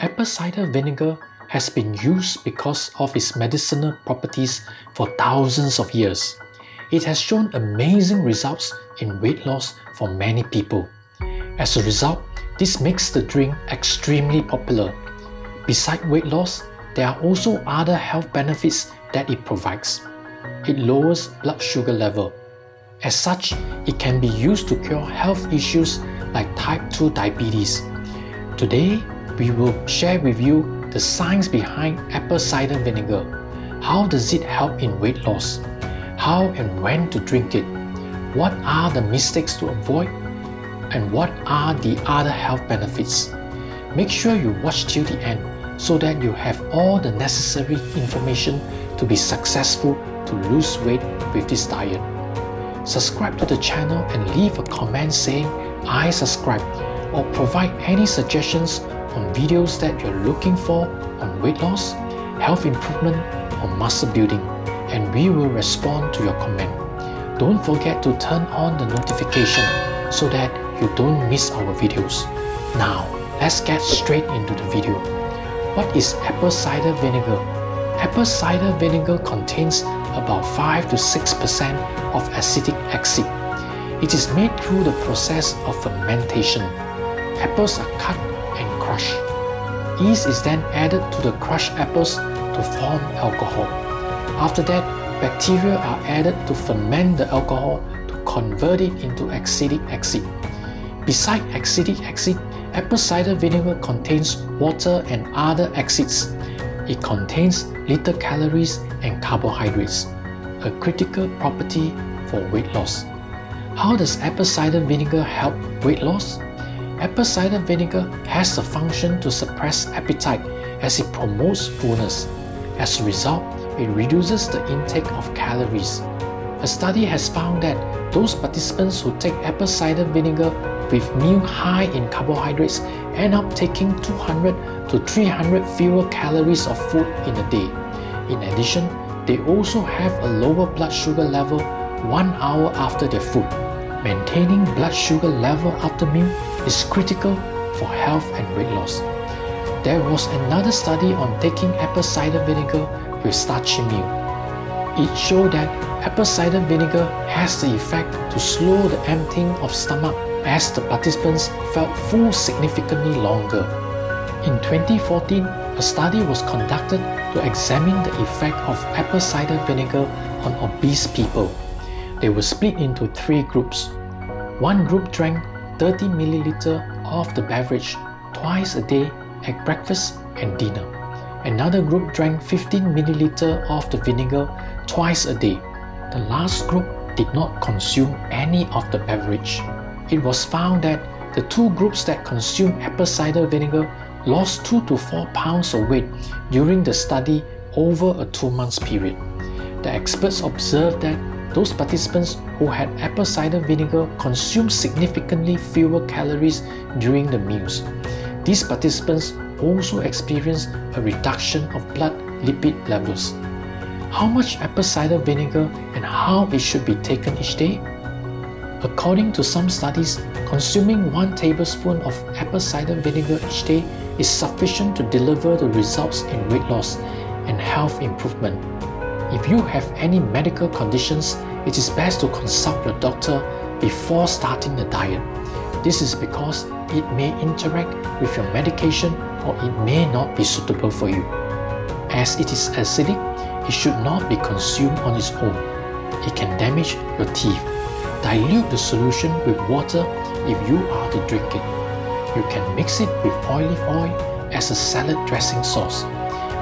Apple cider vinegar has been used because of its medicinal properties for thousands of years. It has shown amazing results in weight loss for many people. As a result, this makes the drink extremely popular. Besides weight loss, there are also other health benefits that it provides. It lowers blood sugar level. As such, it can be used to cure health issues like type 2 diabetes. Today, we will share with you the science behind apple cider vinegar. How does it help in weight loss? How and when to drink it? What are the mistakes to avoid? And what are the other health benefits? Make sure you watch till the end so that you have all the necessary information to be successful to lose weight with this diet. Subscribe to the channel and leave a comment saying I subscribe, or provide any suggestions on videos that you're looking for on weight loss, health improvement, or muscle building, and we will respond to your comment. Don't forget to turn on the notification so that you don't miss our videos. Now, let's get straight into the video. What is apple cider vinegar? Apple cider vinegar contains about 5 to 6% of acetic acid. It is made through the process of fermentation. Apples are cut and crushed. Yeast is then added to the crushed apples to form alcohol. After that, bacteria are added to ferment the alcohol to convert it into acetic acid. Besides acetic acid, apple cider vinegar contains water and other acids. It contains little calories and carbohydrates, a critical property for weight loss. How does apple cider vinegar help weight loss? Apple cider vinegar has the function to suppress appetite as it promotes fullness. As a result, it reduces the intake of calories. A study has found that those participants who take apple cider vinegar with meal high in carbohydrates end up taking 200 to 300 fewer calories of food in a day. In addition, they also have a lower blood sugar level 1 hour after their food. Maintaining blood sugar level after meal is critical for health and weight loss. There was another study on taking apple cider vinegar with starchy meal. It showed that apple cider vinegar has the effect to slow the emptying of stomach as the participants felt full significantly longer. In 2014, a study was conducted to examine the effect of apple cider vinegar on obese people. They were split into 3 groups. One group drank 30 ml of the beverage twice a day at breakfast and dinner. Another group drank 15 ml of the vinegar twice a day. The last group did not consume any of the beverage. It was found that the 2 groups that consumed apple cider vinegar lost 2 to 4 pounds of weight during the study over a 2-month period. The experts observed that those participants who had apple cider vinegar consumed significantly fewer calories during the meals. These participants also experienced a reduction of blood lipid levels. How much apple cider vinegar and how it should be taken each day? According to some studies, consuming 1 tablespoon of apple cider vinegar each day is sufficient to deliver the results in weight loss and health improvement. If you have any medical conditions, it is best to consult your doctor before starting the diet. This is because it may interact with your medication or it may not be suitable for you. As it is acidic, it should not be consumed on its own. It can damage your teeth. Dilute the solution with water if you are to drink it. You can mix it with olive oil as a salad dressing sauce.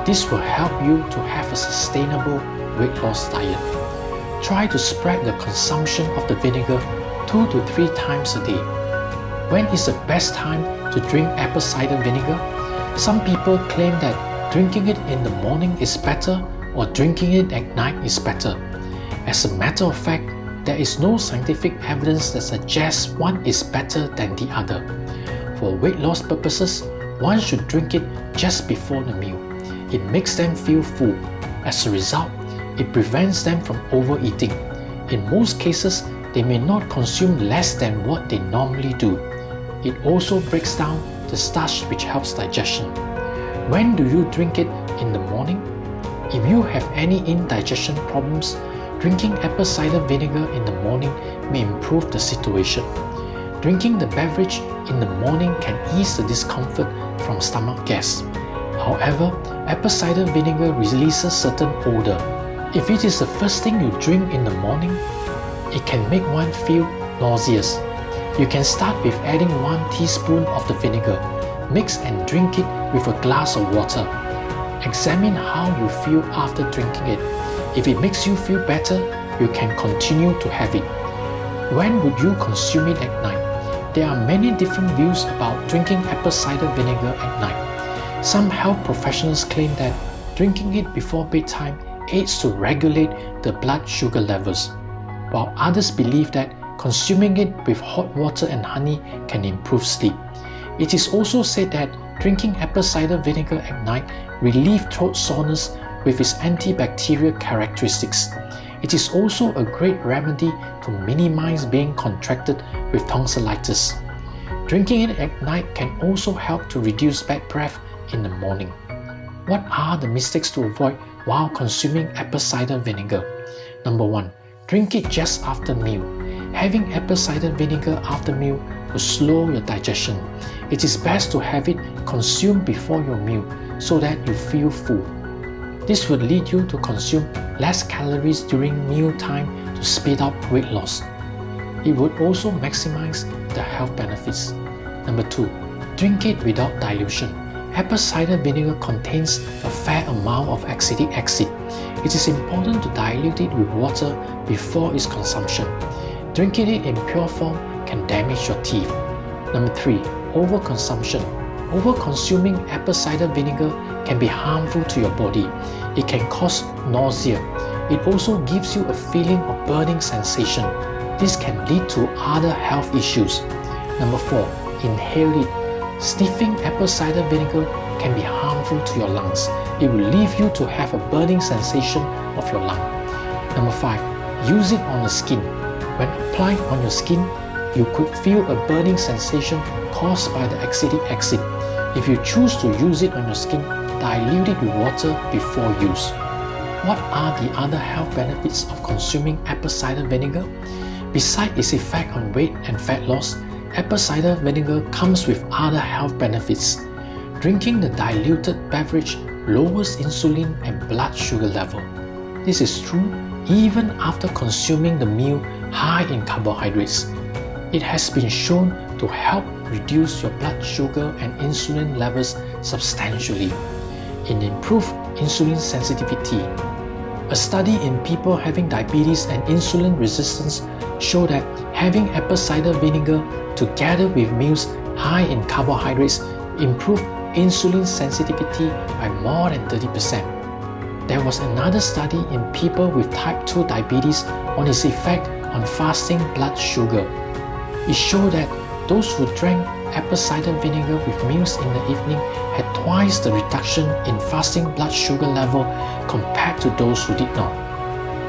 This will help you to have a sustainable weight loss diet. Try to spread the consumption of the vinegar 2 to 3 times a day. When is the best time to drink apple cider vinegar? Some people claim that drinking it in the morning is better or drinking it at night is better. As a matter of fact, there is no scientific evidence that suggests one is better than the other. For weight loss purposes, one should drink it just before the meal. It makes them feel full. As a result, it prevents them from overeating. In most cases, they may not consume less than what they normally do. It also breaks down the starch which helps digestion. When do you drink it in the morning? If you have any indigestion problems, drinking apple cider vinegar in the morning may improve the situation. Drinking the beverage in the morning can ease the discomfort from stomach gas. However, apple cider vinegar releases certain odor. If it is the first thing you drink in the morning, it can make one feel nauseous. You can start with adding 1 teaspoon of the vinegar. Mix and drink it with a glass of water. Examine how you feel after drinking it. If it makes you feel better, you can continue to have it. When would you consume it at night? There are many different views about drinking apple cider vinegar at night. Some health professionals claim that drinking it before bedtime aids to regulate the blood sugar levels, while others believe that consuming it with hot water and honey can improve sleep. It is also said that drinking apple cider vinegar at night relieves throat soreness with its antibacterial characteristics. It is also a great remedy to minimize being contracted with tonsillitis. Drinking it at night can also help to reduce bad breath in the morning. What are the mistakes to avoid while consuming apple cider vinegar? Number 1. Drink it just after meal. Having apple cider vinegar after meal will slow your digestion. It is best to have it consumed before your meal so that you feel full. This would lead you to consume less calories during meal time to speed up weight loss. It would also maximize the health benefits. Number 2. Drink it without dilution. Apple cider vinegar contains a fair amount of acetic acid. It is important to dilute it with water before its consumption. Drinking it in pure form can damage your teeth. Number 3. Overconsumption. Over-consuming apple cider vinegar can be harmful to your body. It can cause nausea. It also gives you a feeling of burning sensation. This can lead to other health issues. Number 4. Inhale it. Sniffing apple cider vinegar can be harmful to your lungs. It will leave you to have a burning sensation of your lung. Number 5. Use it on the skin. When applied on your skin, you could feel a burning sensation caused by the acetic acid. If you choose to use it on your skin, dilute it with water before use. What are the other health benefits of consuming apple cider vinegar? Besides its effect on weight and fat loss, apple cider vinegar comes with other health benefits. Drinking the diluted beverage lowers insulin and blood sugar level. This is true even after consuming the meal high in carbohydrates. It has been shown to help reduce your blood sugar and insulin levels substantially. It improves insulin sensitivity. A study in people having diabetes and insulin resistance showed that having apple cider vinegar together with meals high in carbohydrates improved insulin sensitivity by more than 30%. There was another study in people with type 2 diabetes on its effect on fasting blood sugar. It showed that those who drank apple cider vinegar with meals in the evening had twice the reduction in fasting blood sugar level compared to those who did not.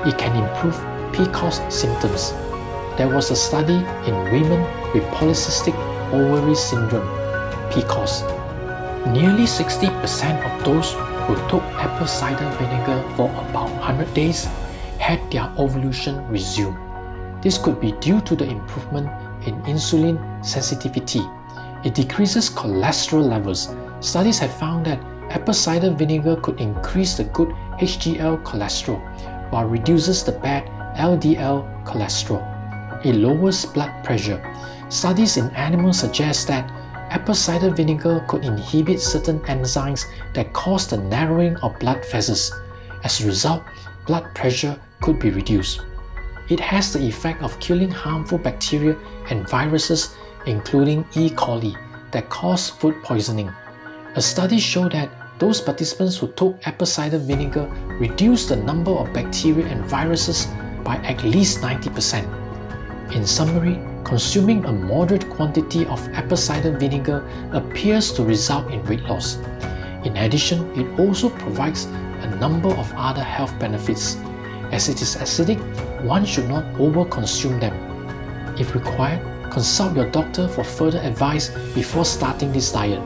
It can improve PCOS symptoms. There was a study in women with polycystic ovary syndrome, PCOS. Nearly 60% of those who took apple cider vinegar for about 100 days had their ovulation resume. This could be due to the improvement in insulin sensitivity. It decreases cholesterol levels. Studies have found that apple cider vinegar could increase the good HDL cholesterol while reduces the bad LDL cholesterol. It lowers blood pressure. Studies in animals suggest that apple cider vinegar could inhibit certain enzymes that cause the narrowing of blood vessels. As a result, blood pressure could be reduced. It has the effect of killing harmful bacteria and viruses, including E. coli, that cause food poisoning. A study showed that those participants who took apple cider vinegar reduced the number of bacteria and viruses by at least 90%. In summary, consuming a moderate quantity of apple cider vinegar appears to result in weight loss. In addition, it also provides a number of other health benefits. As it is acidic, one should not over-consume them. If required, consult your doctor for further advice before starting this diet.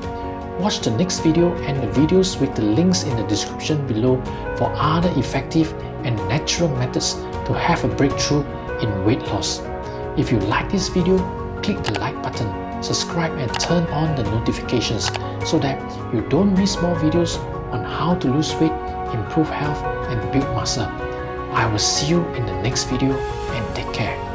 Watch the next video and the videos with the links in the description below for other effective and natural methods to have a breakthrough in weight loss. If you like this video, click the like button, subscribe and turn on the notifications so that you don't miss more videos on how to lose weight, improve health and build muscle. I will see you in the next video and take care.